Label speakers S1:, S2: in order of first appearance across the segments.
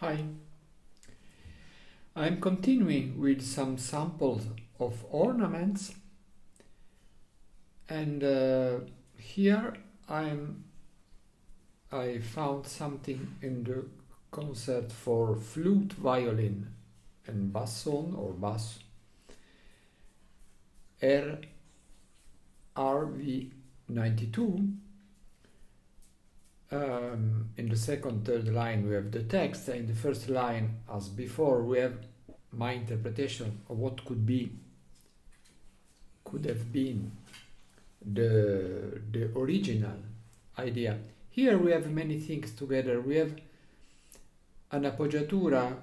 S1: Hi, I'm continuing with some samples of ornaments, and here I found something in the concert for flute, violin, and basson or bass RV 92. In the third line we have the text, and in the first line, as before, we have my interpretation of what could have been the original idea. Here we have many things together. We have an appoggiatura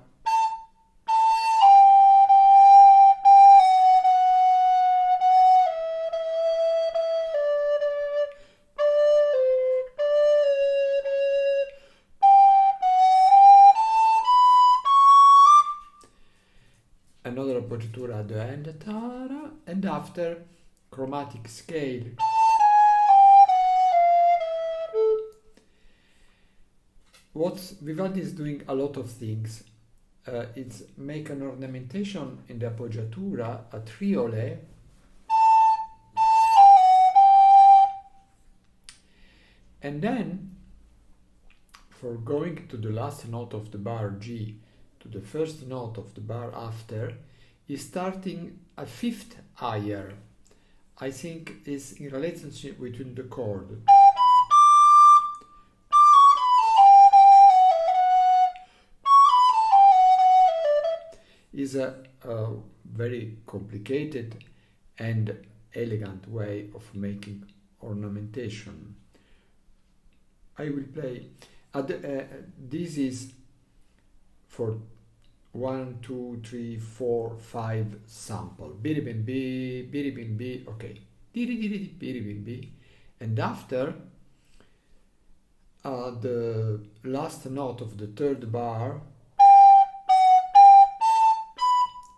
S1: another appoggiatura at the end, and after chromatic scale. What Vivaldi is doing a lot of things. It's make an ornamentation in the appoggiatura, a triole, and then for going to the last note of the bar G to the first note of the bar after, is starting a fifth higher. I think is in relationship between the chord. Is a very complicated and elegant way of making ornamentation. I will play. This is for 1, 2, 3, 4, 5 sample. Biribimbi, biribimbi, okay. Diri, biribimbi. And after the last note of the third bar,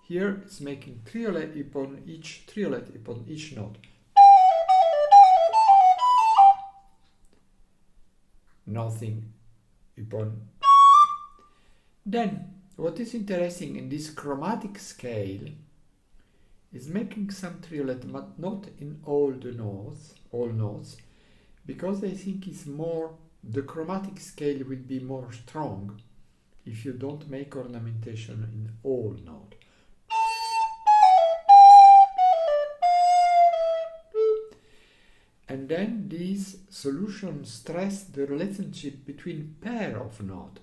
S1: here it's making triolet upon each note. Nothing upon. Then, what is interesting in this chromatic scale is making some triolet, but not in all notes, because I think it's more, the chromatic scale will be more strong if you don't make ornamentation in all notes. And then these solutions stress the relationship between pair of notes.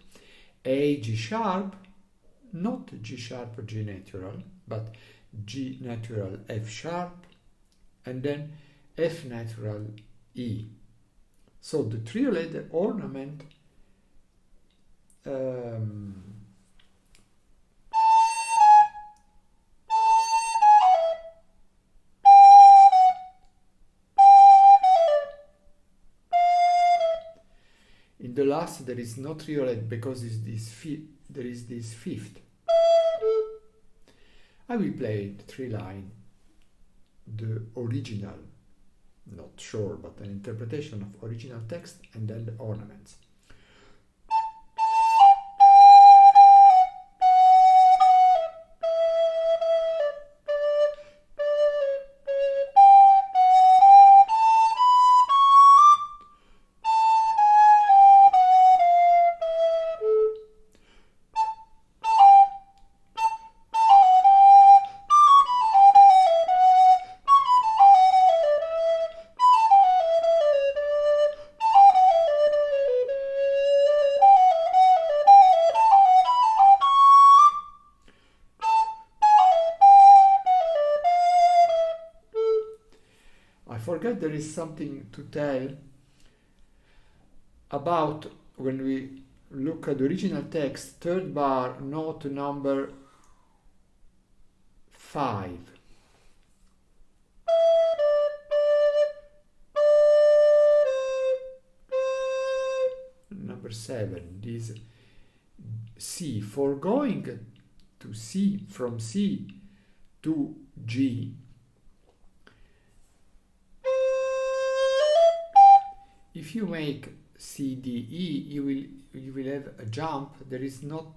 S1: A G sharp, not G sharp or G natural, but G natural F sharp, and then F natural E. So the triolet, the ornament, in the last there is no triolet because there is this fifth. I will play the 3 line, the original, not sure, but an interpretation of original text, and then the ornaments. I forget there is something to tell about when we look at the original text, third bar, note number 5. Number 7, this C. For going to C, from C to G, if you make C, D, E, you will have a jump. There is not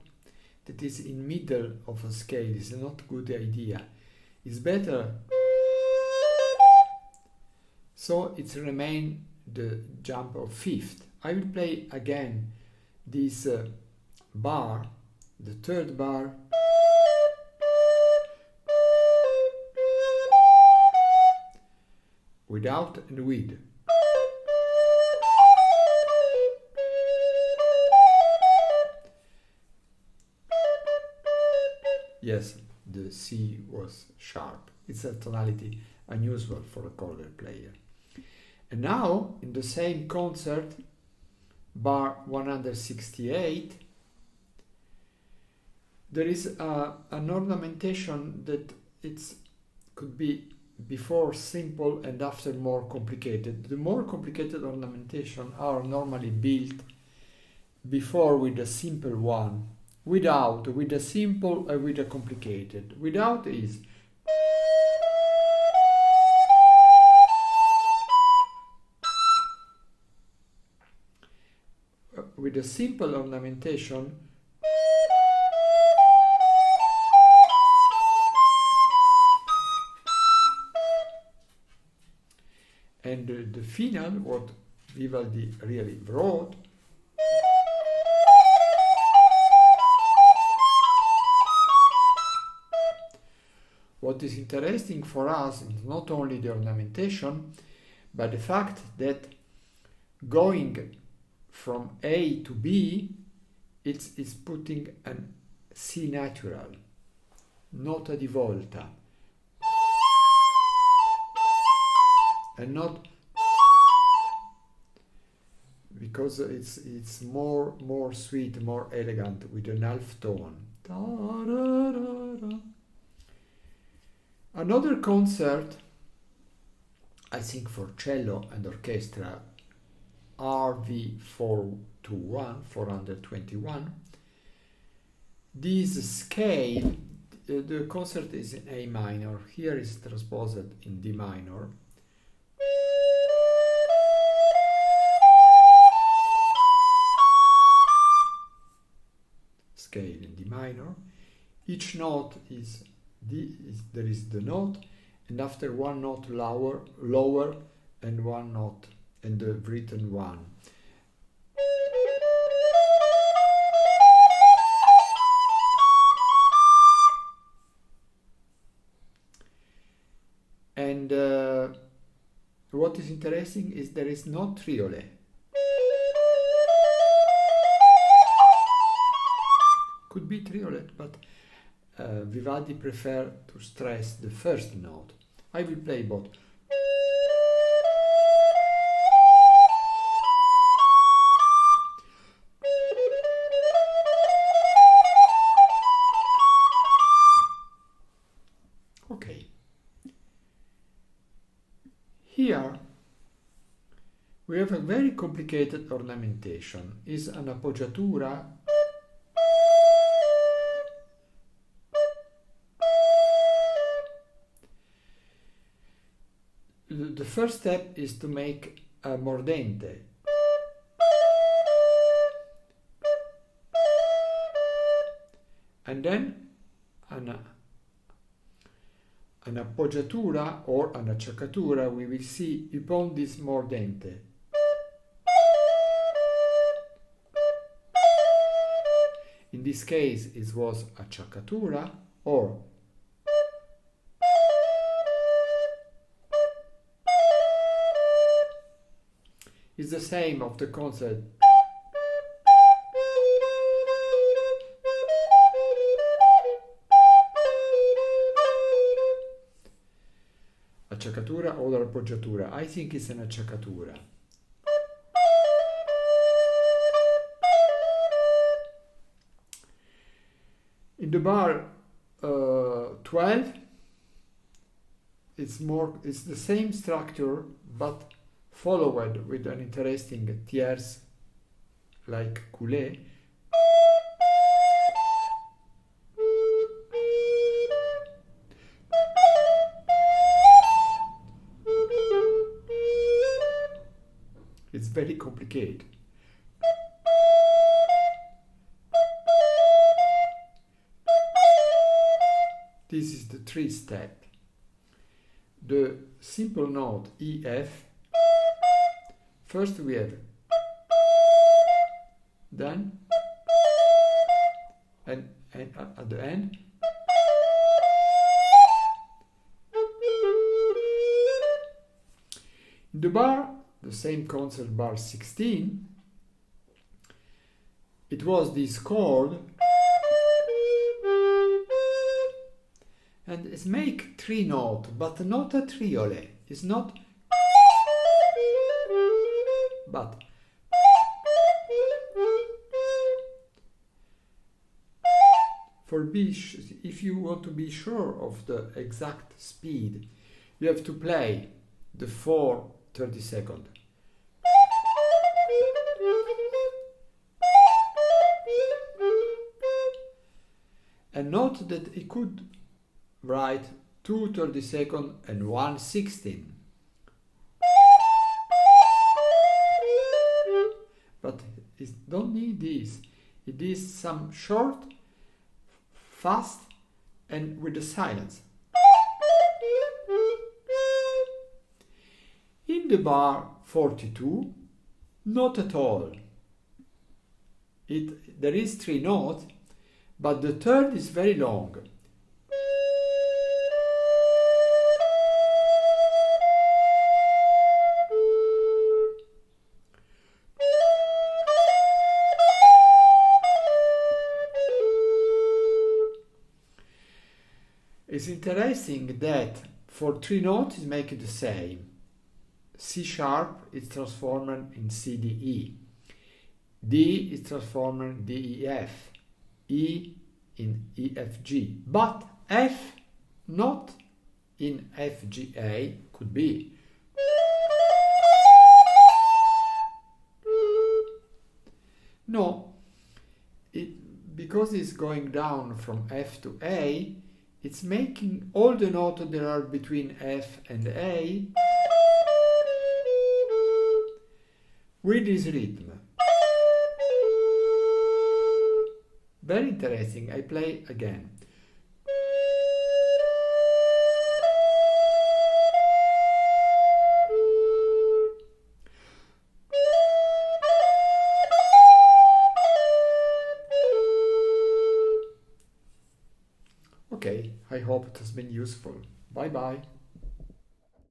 S1: that is in middle of a scale is not a good idea. It's better. So it remain the jump of fifth. I will play again this bar, the third bar, without and with. Yes, the C was sharp. It's a tonality unusual for a chord player. And now, in the same concert, bar 168, there is an ornamentation that could be before simple and after more complicated. The more complicated ornamentation are normally built before with a simple one, without, with a simple and with a complicated. Without is with a simple ornamentation and the final, what Vivaldi really wrote, what is interesting for us is not only the ornamentation, but the fact that going from A to B, it's putting an C natural, nota di volta, and not because it's more sweet, more elegant with an half tone. Another concert, I think for cello and orchestra, RV 421, this scale, the concert is in A minor, here is transposed in D minor. Scale in D minor. Each note is there is the note, and after one note lower and one note and the written one. And what is interesting is there is no triolet. Could be triolet, but Vivaldi preferred to stress the first note. I will play both. Okay. Here we have a very complicated ornamentation. Is an appoggiatura the first step is to make a mordente. And then an appoggiatura or an acciaccatura we will see upon this mordente. In this case it was acciaccatura or is the same of the concert. Acciaccatura or appoggiatura. I think it's an acciaccatura. In the bar 12, it's the same structure, but followed with an interesting tierce like coulet. It's very complicated. this is the 3 step. The simple note EF, first we have, then, and at the end, in the bar, the same concert bar 16, it was this chord, and it's make 3 notes, but not a triole. It's not, but if you want to be sure of the exact speed, you have to play the 4/32. And note that it could write 2/32 and 1/16. But it don't need this. It is some short, fast, and with the silence. In the bar 42, not at all. There is 3 notes, but the third is very long. It's interesting that for 3 notes it makes the same. C sharp is transformed in C D E. D is transformed in D E F. E in E F G. But F not in F G A could be. No, because it's going down from F to A, it's making all the notes that are between F and A with this rhythm. Very interesting. I play again. Okay, I hope it has been useful. Bye bye.